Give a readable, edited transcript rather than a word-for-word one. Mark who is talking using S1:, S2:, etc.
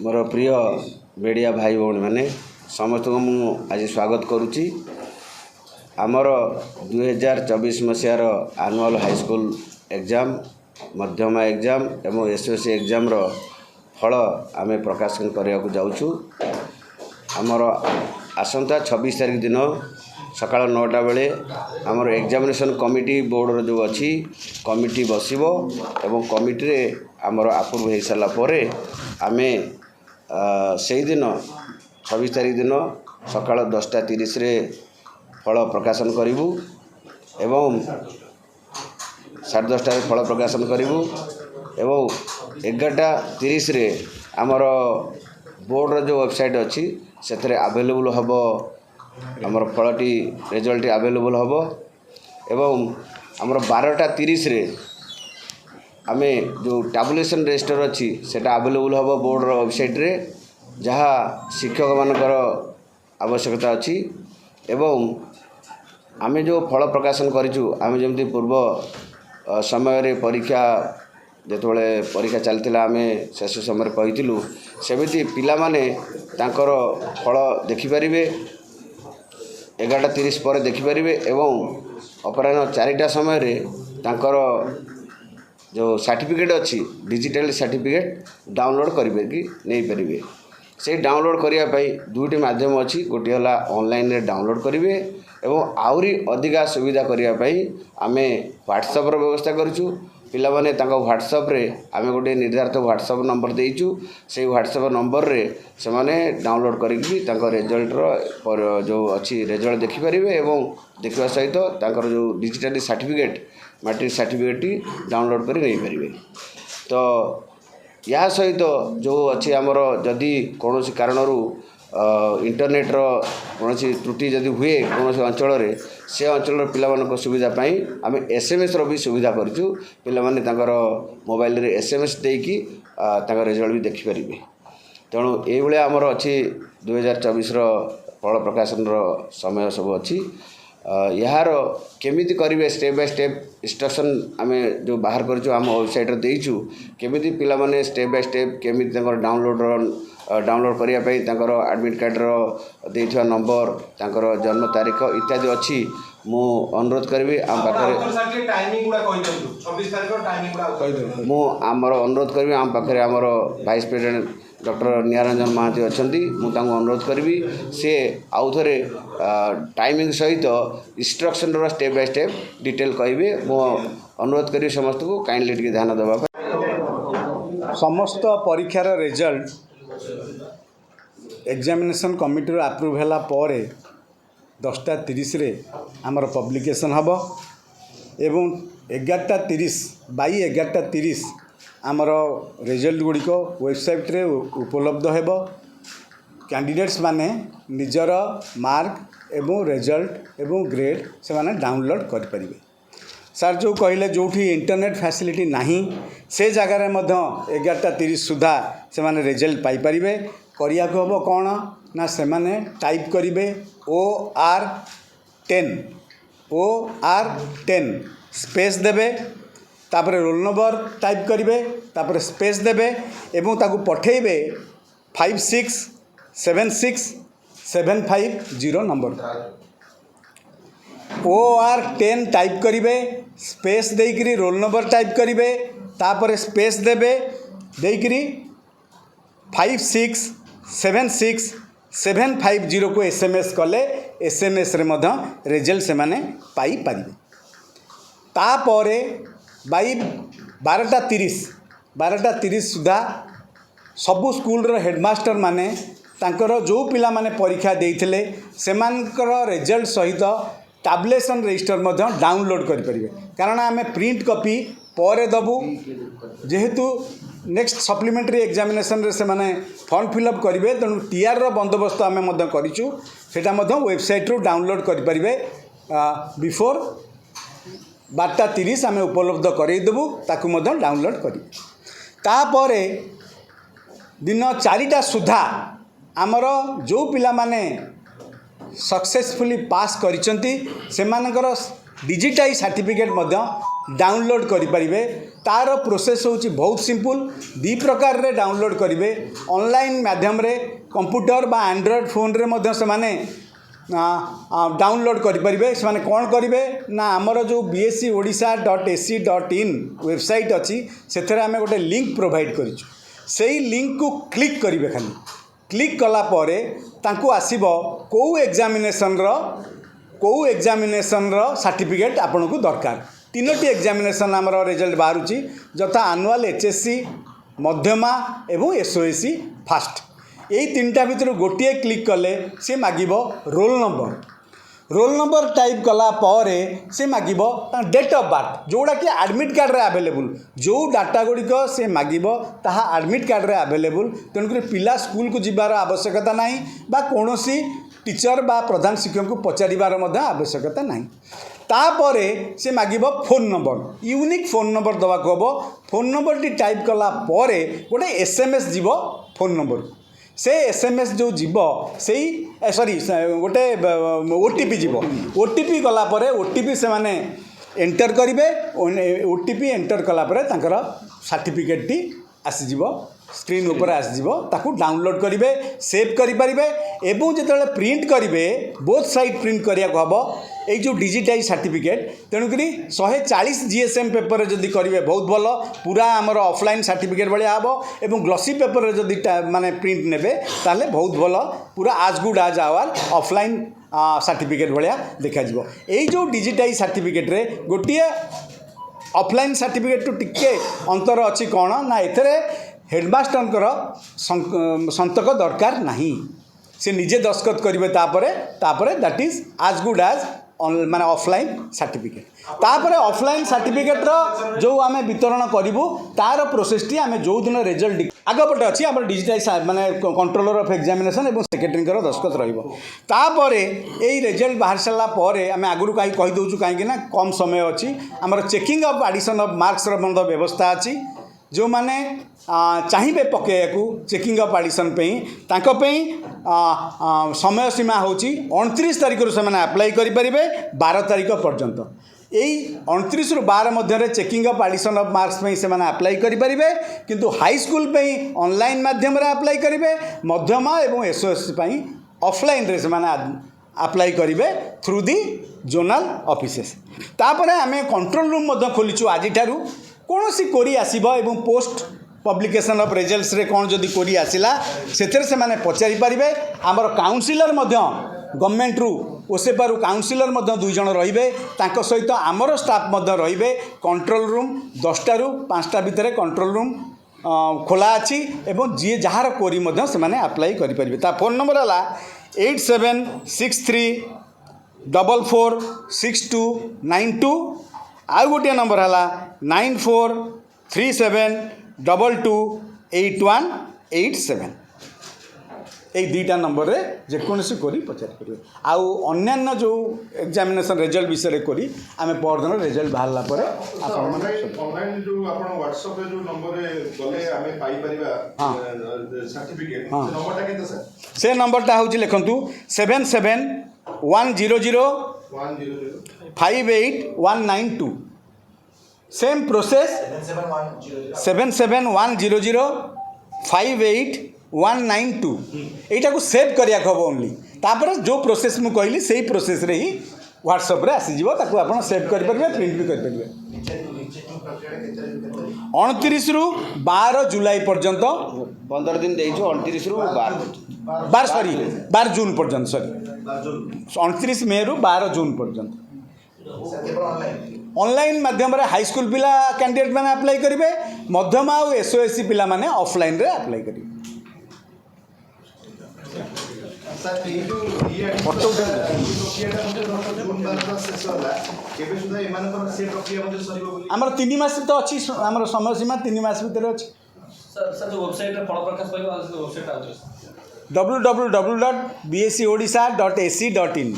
S1: मोर प्रिय मीडिया भाई भौणी मैंने समस्त को मु आज स्वागत करुच्ची आमर 2024 मसीहार आनुआल हाईस्कल एग्जाम मध्यमा एग्जाम एवं एसएससी एग्जाम रो फल आम प्रकाशन करने को जाऊँ। आमर आसंता 26 तारीख दिन सकाळ 9टा बेले आमर एग्जामिनेशन कमिटी बोर्ड जो अच्छी कमिटी बसिबो एवं कमिटी रे आमर अप्रूव हो सारा पर आमे से दिन 26 तारीख दिन सकाळ 10:30 रे फल प्रकाशन करूँ एवं 10:30 फल प्रकाशन करूँ एवं 11:30 रे आमर बोर्ड जो वेबसाइट अच्छी से आवेलेबल हम आमर फलटी रिजल्ट आवेलेबल हम एवं आमर 12:30 रे आमे जो टैबुलेशन रजिस्टर अच्छी सेटा आवेलेबल हम बोर्ड वेबसाइट रे जहाँ शिक्षक मानकर आवश्यकता अच्छी एवं आमे जो फल प्रकाशन करिछु आमे जेमती पूर्व समय रे परीक्षा जेतबेले परीक्षा चलतिला आमे शेष समय कहिथिलु सेमिति पिला माने तांकर फल देखि परिबे 11:30 पर देखि परिबे एवं अपराह्न 4टा समय रे तांकर जो सर्टिफिकेट अच्छी डिजिटल सर्टिफिकेट डाउनलोड करेंगे कि नहीं पारे से डाउनलोड करने दुईटी माध्यम अच्छी गोटे है ऑनलाइन रे डाउनलोड करेंगे एवं आउरी अधिका सुविधा करने आम व्हाट्सएप व्यवस्था करूँ पिला माने व्हाट्सएप रे आम गोटे निर्धारित व्हाट्सएप नंबर देचु से व्हाट्सएप नंबर रे से माने डाउनलोड करके रिजल्ट जो अच्छी रिजल्ट देखिपारे एवं देखा सहित जो digital certificate matric certificate download कर नहीं पारे। तो या सहित जो अच्छी आमर जदि कौन कारण इंटरनेट कौन त्रुटि जदि हुए कौन अंचल से अंचल पिला सुविधापी आम एसएमएस भी सुविधा करूँ पिला माने तांकर मोबाइल रे एसएमएस देकी रिजल्ट भी देखिपारे। तेणु ये आमर अच्छी 2024 फल प्रकाशन समय सब अच्छी यार केमिति करेंगे स्टेप बाय स्टेप इंस्ट्रक्शन आम जो बाहर करूँ आम वेबसाइट देचु केमिति पिला माने स्टेप बाय स्टेप केमिति डाउनलोड करने एडमिट कार्ड देथिबा नंबर तांकर जन्म तारीख इत्यादि अच्छी मु अनुरोध करी आम पाखे मु आमर अनुरोध करी आम पाखे आमर vice president doctor Niranjan Mohanty अच्छा मुझे अनुरोध करी सी आउ थे टाइमिंग सहित instruction step by step detail कहे मु अनुरोध करी समस्त को काइंडली टिके ध्यान देवा
S2: समस्त परीक्षार रिजल्ट एग्जामिनेशन कमिटी अप्रूव है पर 10:30 रे आमर पब्लिकेशन हम एवं 11:30 बाई 11:30 आमर रिजल्ट गुड़िक वेबसाइट रे उपलब्ध हेबो। कैंडिडेट्स माने निजर मार्क एवं रिजल्ट एवं ग्रेड से माने डाउनलोड कर परिबे। सर जो कहले जोठी इंटरनेट फैसिलिटी नहीं से जगार 11:30 सुधा से माने रिजल्ट पाई परिबे। करिया को हबो कोन ना से माने टाइप करिबे OR10 स्पेस देबे तापर रोल नंबर टाइप करेंगे तापर स्पेस देबे एवं ताकू पठेबे 5676750 नंबर OR10 टाइप करेंगे स्पेस देकरी रोल नंबर टाइप करेंगे तापर स्पेस देबे देकरी 5676750 को एसएमएस कले एसएमएस रे मध्य रिजल्ट से माने पाई पारिबे। तापरे बाई 12:30 सुधा सबू स्कूल हेडमास्टर माने तांकर जो पिला माने परीक्षा देइथिले सेमानकर रिजल्ट सहित टैबुलेशन रजिस्टर मध्य डाउनलोड करि परिबे। कारण आमे प्रिंट कॉपी पर दबु जेहेतु नेक्स्ट सप्लीमेंटरी एग्जामिनेशन रे से माने फॉर्म फिलअप करेंगे तेणु टीआर बंदोबस्त आम करूँ सेटा वेबसाइट रू डाउनलोड करें बिफोर 12:30 आम उपलब्ध करदेबू ताकू डाउनलोड करेंगे। तापर दिन 4टा सुधा आमर जो पिला माने सक्सेसफुली पास करिसेंती सेमानकर डिजिटाइज सर्टिफिकेट डाउनलोड करें तार प्रोसेस होची बहुत सिंपल दी प्रकार रे डाउनलोड करेंगे ऑनलाइन माध्यम रे कंप्यूटर बा एंड्रॉयड फोन रे मध्य से माने डाउनलोड करेंगे से कौन करेंगे ना आमर जो bscodisha.ac.in वेबसाइट अच्छी से आम गोटे लिंक प्रोवाइड कर लिंक को क्लिक करेंगे खाली क्लिक कला परे तांको आसीबो को एग्जामिनेशन रो सर्टिफिकेट आपन को दरकार तीनोटी एग्जामिनेशन आमर रिजल्ट बाहरुची जथा एनुअल HSC मध्यमा एवं SOSC फास्ट यही तीनटा भितर गोटे क्लिक कले से मागिबो रोल नंबर टाइप कला परे से मागिबो डेट ऑफ बर्थ जोड़ा कि एडमिट कार्ड रे अवेलेबल जो डाटा गुड़िक से मागिबो ताहा एडमिट कार्ड रे अवेलेबल तेणुक पिला स्कूल को जीवार आवश्यकता नहीं बा कोनोसी टीचर बा प्रधान शिक्षक को पचारिबार मध्य आवश्यकता नहीं तापरे से मागिबो phone number unique phone number दवा को हबो फोन नंबर टी टाइप कला परे गोटे SMS जीवो फोन नंबर से SMS जो जीव से सॉरी गोटे OTP जीव OTP गला परे OTP से माने एंटर करेंगे OTP एंटर कला परे तांकर सर्टिफिकेट टी आसीजिव स्क्रीन ऊपर आसीजिव ताकू डाउनलोड करेंगे सेव करेंगे एवं जिते प्रिंट करेंगे बोथ साइड प्रिंट करिया को हबो ये जो डिजिटाइज सर्टिफिकेट तेणुक 140 GSM पेपर जदि करेंगे बहुत भल पूरा आमर ऑफलाइन सर्टिफिकेट भाया हम और ग्लसी पेपर जदि माने प्रिंट नेबे ताले बहुत भल पूरा आज गुड आज आवर ऑफलाइन सर्टिफिकेट भाया देखा यही जो डिजिटाइज सर्टिफिकेट रे गोटे ऑफलाइन सर्टिफिकेट टू टिके अंतर अच्छी कौन ना एथरे हेडमास्टर संतक दरकार नहीं से निजे दस्खत करेंगे तापरे दैट इज आज गुड आज माने ऑफलाइन सर्टिफिकेट तापरे ऑफलाइन सर्टिफिकेट रो जो आम वितरण करूँ तार प्रोसेस टी आम जो दिन रिजल्ट आगपटे अच्छी आम डिजिटाइज माने कंट्रोलर ऑफ एग्जामिनेशन और सेक्रेटरी दस्खत रही रिजल्ट बाहर सारा आम आगुरी कहीं कहीदे कहीं कम समय अच्छी आमर checking of addition of marks व्यवस्था अच्छी जो माने चाहिए पकेया चेकिंग अफ एडिशन समय सीमा होची 29 तारीख से अप्लाई करेंगे 12 तारीख पर्यंत यही 29 रु 12 मध्य checking of addition of marks से अप्लाई करेंगे किंतु हाई स्कूल ऑनलाइन माध्यम अप्लाई करेंगे मध्यमा और SOSC ऑफलाइन रे से अप्लाई करेंगे थ्रू दी जोनल ऑफिसेस तापर आम कंट्रोल रूम खोलीचु आज कौन सी कोरी आसीबो एवं पोस्ट पब्लिकेशन ऑफ रिजल्ट्स रे कौन जदि कोरी आसिला सेथरे से माने पचारि पारिबे आमर काउंसिलर मध्य गवर्नमेंट रु ओसेपारु काउंसिलर मध्य 2 जण रहिबे तांको सहित आमर स्टाफ मध्य रहिबे कंट्रोल रूम 10टा रु 5टा भितर कंट्रोल रूम खोला अछि एवं जी जहार कोरी मध्य से माने अप्लाई करि परिबे ता फोन नंबर हला 8763446292 आउ गोटे नंबर है 9437228187 ये दुईटा नंबर रे जेकोसी कोरी पचार करेंगे आउ अन्यान्य जो एग्जामिनेशन रिजल्ट विषय करी आम परदिन रिजल्ट बाहरला पर
S3: ऑनलाइन जो आपण व्हाट्सएप रे जो नंबर रे गले आमे पाई परिबा सर्टिफिकेट से नंबरटा केते सर
S2: से नंबरटा होची लिखंतु 77100 58192 सेम प्रोसेस 77100 58192 यटा को सेव करिया खब ओनली तापर जो प्रोसेस मु कहली सही प्रोसेस रे ही व्हाट्सएप रे आसी जीवो ताको आपण सेव करि परबे प्रिंट भी करि परबे 29 रु 12 जुलाई पर्यंत
S1: 15 दिन देइछु 29 रु
S2: 12 जून पर्यंत सॉरी 29 मई रु 12 जून पर्यंत ऑनलाइन माध्यम रे हाई स्कूल पिला कैंडिडेट माने अप्लाई करेंगे मध्यमा और SOSC पिला माने ऑफलाइन रे अप्लाई करेंगे आमर 3 मास तो अच्छी आमर समय सीमा 3 मास भीतर अच्छी
S4: सर जो वेबसाइट रे फल प्रकाश पाइबा वेबसाइट
S2: www.bscodisha.ac.in